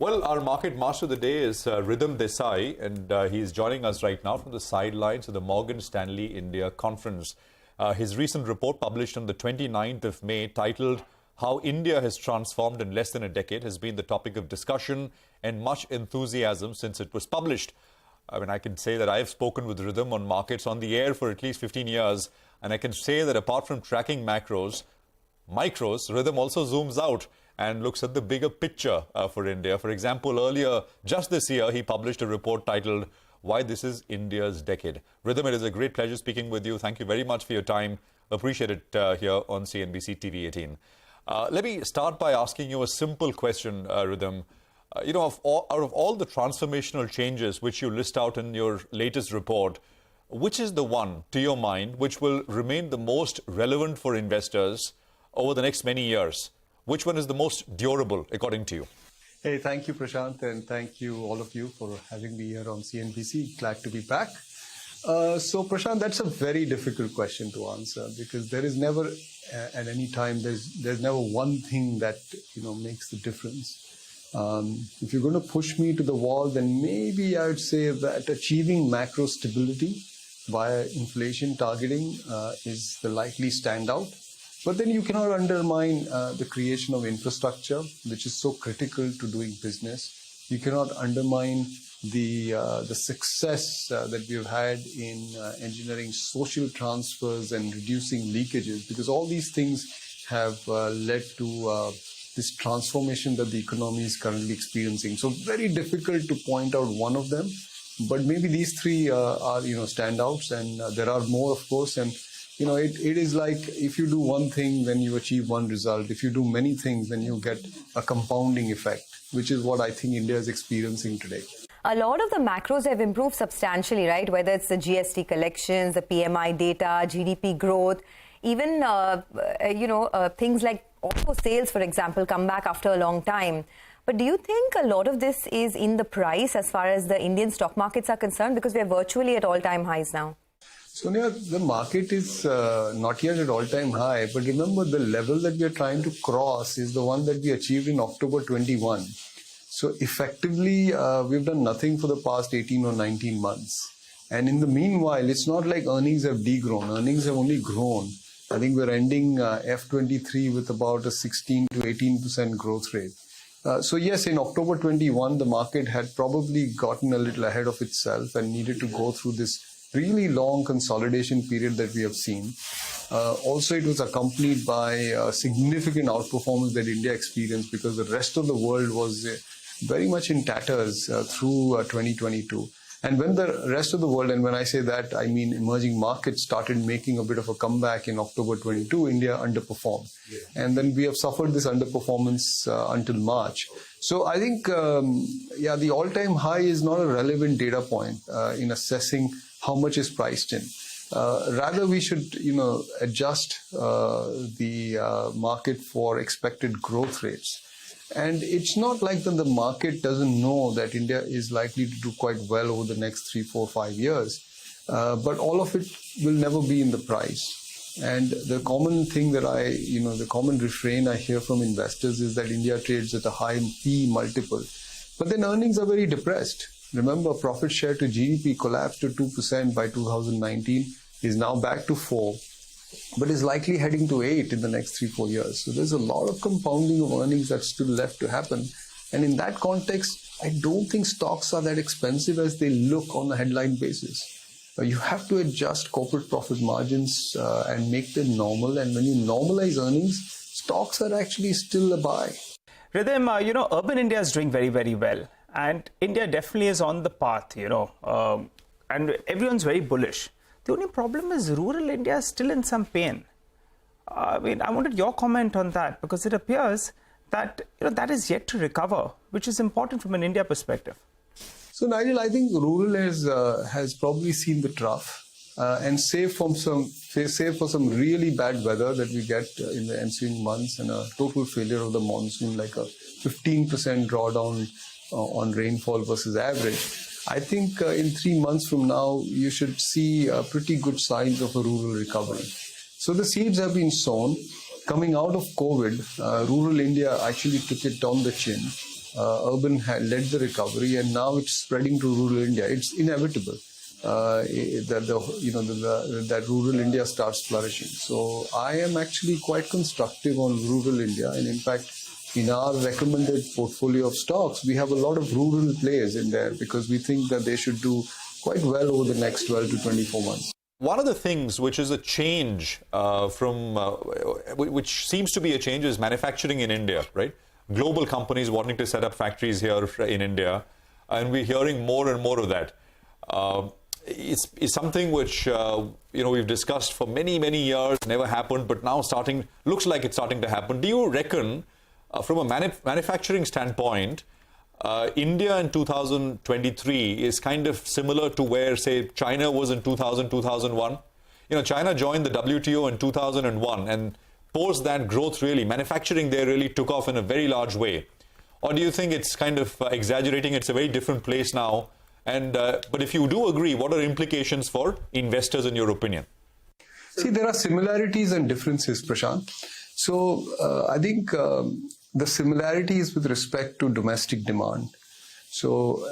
Well, our market master of the day is Ridham Desai, and he's joining us right now from the sidelines of the Morgan Stanley India Conference. His recent report, published on the 29th of May, titled "How India Has Transformed in Less Than a Decade," has been the topic of discussion and much enthusiasm since it was published. I mean, I can say that I've spoken with Ridham on markets on the air for at least 15 years, and I can say that apart from tracking micros, Ridham also zooms out and looks at the bigger picture for India. For example, earlier, just this year, he published a report titled "Why This Is India's Decade." Ridham, it is a great pleasure speaking with you. Thank you very much for your time. Appreciate it here on CNBC-TV18. Let me start by asking you a simple question, Ridham. Out of all the transformational changes which you list out in your latest report, which is the one, to your mind, which will remain the most relevant for investors over the next many years? Which one is the most durable, according to you? Hey, thank you, Prashant, and thank you, all of you, for having me here on CNBC. Glad to be back. So, Prashant, that's a very difficult question to answer, because there is never, at any time, there's never one thing that makes the difference. If you're going to push me to the wall, then maybe I would say that achieving macro stability via inflation targeting is the likely standout. But then you cannot undermine the creation of infrastructure, which is so critical to doing business. You cannot undermine the success that we've had in engineering social transfers and reducing leakages, because all these things have led to this transformation that the economy is currently experiencing. So very difficult to point out one of them, but maybe these three are standouts, and there are more, of course. And it is like, if you do one thing, then you achieve one result. If you do many things, then you get a compounding effect, which is what I think India is experiencing today. A lot of the macros have improved substantially, right? Whether it's the GST collections, the PMI data, GDP growth, even, things like auto sales, for example, come back after a long time. But do you think a lot of this is in the price as far as the Indian stock markets are concerned? Because we are virtually at all-time highs now. Sonia, the market is not yet at all-time high, but remember, the level that we are trying to cross is the one that we achieved in October 21. So effectively, we've done nothing for the past 18 or 19 months. And in the meanwhile, it's not like earnings have degrown. Earnings have only grown. I think we're ending F23 with about a 16 to 18% growth rate. So yes, in October 21, the market had probably gotten a little ahead of itself and needed to go through this really long consolidation period that we have seen. Also, it was accompanied by significant outperformance that India experienced, because the rest of the world was very much in tatters through 2022. And when the rest of the world, and when I say that, I mean emerging markets, started making a bit of a comeback in October 22, India underperformed. Yeah. And then we have suffered this underperformance until March. So I think, the all-time high is not a relevant data point in assessing how much is priced in. Rather, we should, adjust the market for expected growth rates. And it's not like that the market doesn't know that India is likely to do quite well over the next 3, 4, 5 years. But all of it will never be in the price. And the common thing that the common refrain I hear from investors is that India trades at a high P multiple. But then earnings are very depressed. Remember, profit share to GDP collapsed to 2% by 2019, is now back to 4%. But is likely heading to 8 in the next 3, 4 years. So there's a lot of compounding of earnings that's still left to happen. And in that context, I don't think stocks are that expensive as they look on a headline basis. You have to adjust corporate profit margins and make them normal. And when you normalize earnings, stocks are actually still a buy. Ridham, urban India is doing very, very well. And India definitely is on the path, and everyone's very bullish. The only problem is rural India is still in some pain. I wanted your comment on that, because it appears that that is yet to recover, which is important from an India perspective. So, Nigel, I think rural has probably seen the trough, and save for some really bad weather that we get in the ensuing months, and a total failure of the monsoon, like a 15% drawdown on rainfall versus average. I think in 3 months from now, you should see pretty good signs of a rural recovery. So the seeds have been sown. Coming out of COVID, rural India actually took it on the chin. urban had led the recovery, and now it's spreading to rural India. It's inevitable that rural India starts flourishing. So I am actually quite constructive on rural India, and in fact, in our recommended portfolio of stocks, we have a lot of rural players in there because we think that they should do quite well over the next 12 to 24 months. One of the things which is a change which seems to be a change is manufacturing in India, right? Global companies wanting to set up factories here in India, and we're hearing more and more of that. It's something which we've discussed for many years, never happened, but now looks like it's starting to happen. Do you reckon, from a manufacturing standpoint, India in 2023 is kind of similar to where, say, China was in 2001? China joined the WTO in 2001, and post that growth, really, manufacturing there really took off in a very large way. Or do you think it's kind of exaggerating? It's a very different place now. And but if you do agree, what are implications for investors in your opinion? See, there are similarities and differences, Prashant. So I think the similarities with respect to domestic demand. So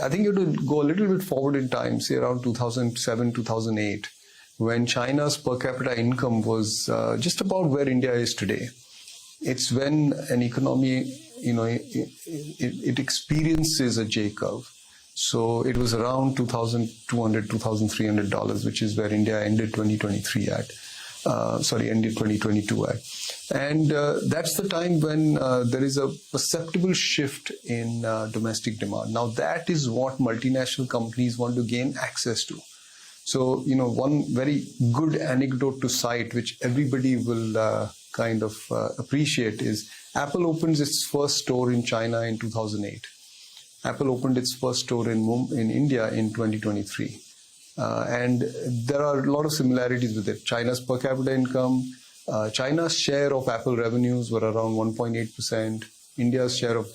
I think you have to go a little bit forward in time, say around 2007, 2008, when China's per capita income was just about where India is today. It's when an economy, it experiences a J curve. So it was around $2,200, $2,300, which is where India ended 2023 at. Ended 2022 at. And that's the time when there is a perceptible shift in domestic demand. Now that is what multinational companies want to gain access to. So, one very good anecdote to cite, which everybody will appreciate, is Apple opens its first store in China in 2008. Apple opened its first store in India in 2023. And there are a lot of similarities with it. China's per capita income, China's share of Apple revenues were around 1.8%. India's share of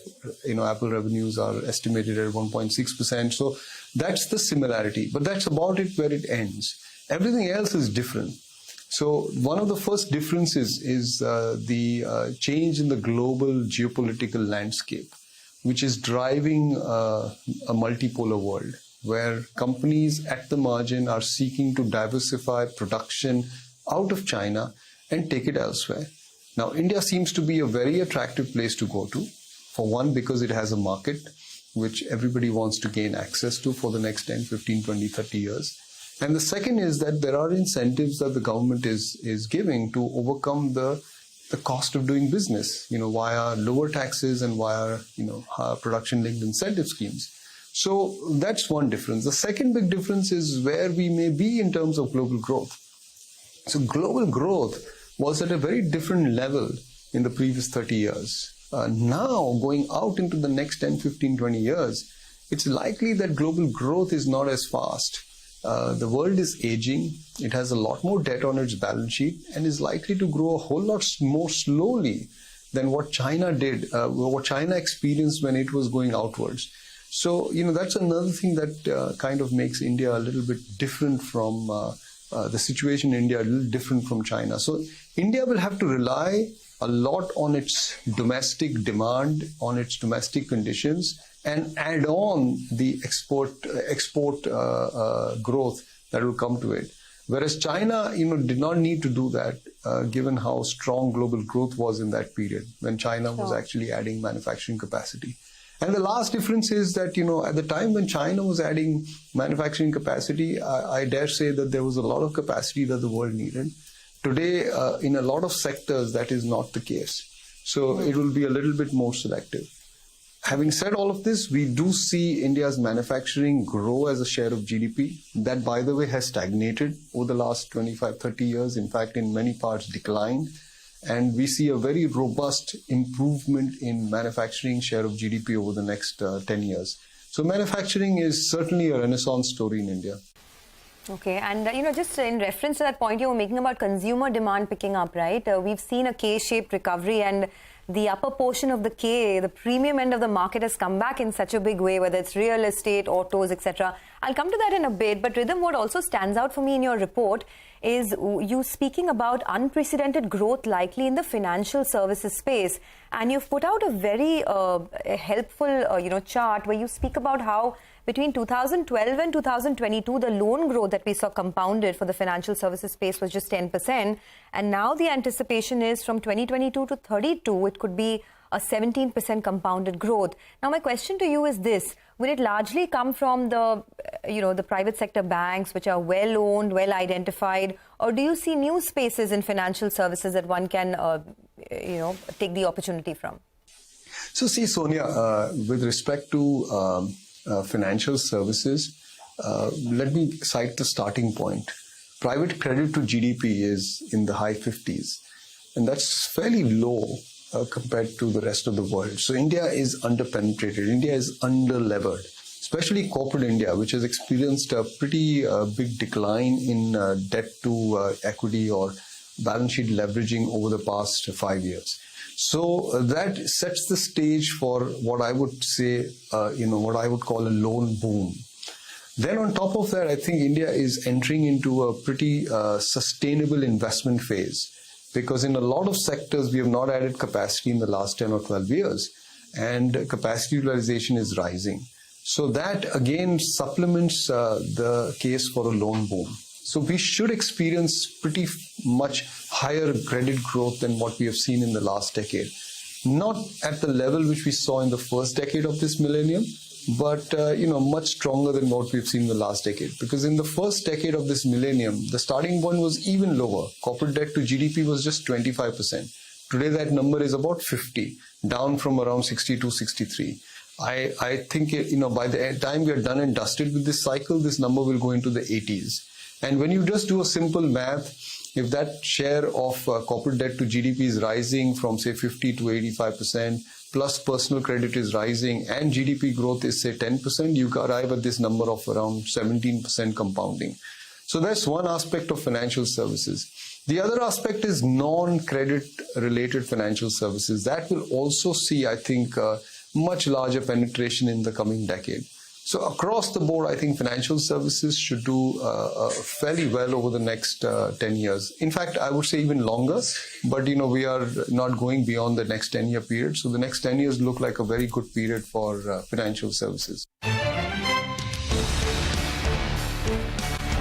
Apple revenues are estimated at 1.6%. So that's the similarity. But that's about it where it ends. Everything else is different. So one of the first differences is the change in the global geopolitical landscape, which is driving a multipolar world, where companies at the margin are seeking to diversify production out of China and take it elsewhere. Now, India seems to be a very attractive place to go to. For one, because it has a market which everybody wants to gain access to for the next 10, 15, 20, 30 years. And the second is that there are incentives that the government is giving to overcome the cost of doing business, via lower taxes and via, production-linked incentive schemes. So that's one difference. The second big difference is where we may be in terms of global growth. So global growth was at a very different level in the previous 30 years. Now, going out into the next 10, 15, 20 years, it's likely that global growth is not as fast. The world is aging. It has a lot more debt on its balance sheet and is likely to grow a whole lot more slowly than what China did, what China experienced when it was going outwards. So, that's another thing that kind of makes India a little bit different from the situation in India, a little different from China. So India will have to rely a lot on its domestic demand, on its domestic conditions, and add on the export growth that will come to it. Whereas China, did not need to do that, given how strong global growth was in that period when China was actually adding manufacturing capacity. And the last difference is that, at the time when China was adding manufacturing capacity, I dare say that there was a lot of capacity that the world needed. Today, in a lot of sectors, that is not the case. So it will be a little bit more selective. Having said all of this, we do see India's manufacturing grow as a share of GDP. That, by the way, has stagnated over the last 25, 30 years. In fact, in many parts declined. And we see a very robust improvement in manufacturing share of GDP over the next 10 years. So manufacturing is certainly a renaissance story in India. Okay, and just in reference to that point you were making about consumer demand picking up, right? We've seen a K-shaped recovery, and the upper portion of the K, the premium end of the market, has come back in such a big way, whether it's real estate, autos, etc. I'll come to that in a bit, but Ridham, what also stands out for me in your report is you speaking about unprecedented growth likely in the financial services space. And you've put out a very helpful chart where you speak about how between 2012 and 2022, the loan growth that we saw compounded for the financial services space was just 10%. And now the anticipation is from 2022 to 32, it could be a 17% compounded growth. Now, my question to you is this. Will it largely come from the private sector banks, which are well-owned, well-identified, or do you see new spaces in financial services that one can, take the opportunity from? So see, Sonia, with respect to financial services, let me cite the starting point. Private credit to GDP is in the high 50s, and that's fairly low compared to the rest of the world. So India is underpenetrated. India is under-levered, especially corporate India, which has experienced a pretty big decline in debt to equity or balance sheet leveraging over the past 5 years. So that sets the stage for what I would say, what I would call a loan boom. Then on top of that, I think India is entering into a pretty sustainable investment phase, because in a lot of sectors, we have not added capacity in the last 10 or 12 years, and capacity utilization is rising. So that again supplements the case for a loan boom. So we should experience pretty much higher credit growth than what we have seen in the last decade. Not at the level which we saw in the first decade of this millennium, but much stronger than what we've seen in the last decade. Because in the first decade of this millennium, the starting point was even lower. Corporate debt to GDP was just 25%. Today that number is about 50, down from around 62, 63. I think by the time we are done and dusted with this cycle, this number will go into the 80s. And when you just do a simple math, if that share of corporate debt to GDP is rising from say 50 to 85%, plus personal credit is rising and GDP growth is say 10%, you arrive at this number of around 17% compounding. So that's one aspect of financial services. The other aspect is non-credit related financial services. That will also see, I think, much larger penetration in the coming decade. So across the board, I think financial services should do fairly well over the next 10 years. In fact, I would say even longer, but we are not going beyond the next 10-year period. So the next 10 years look like a very good period for financial services.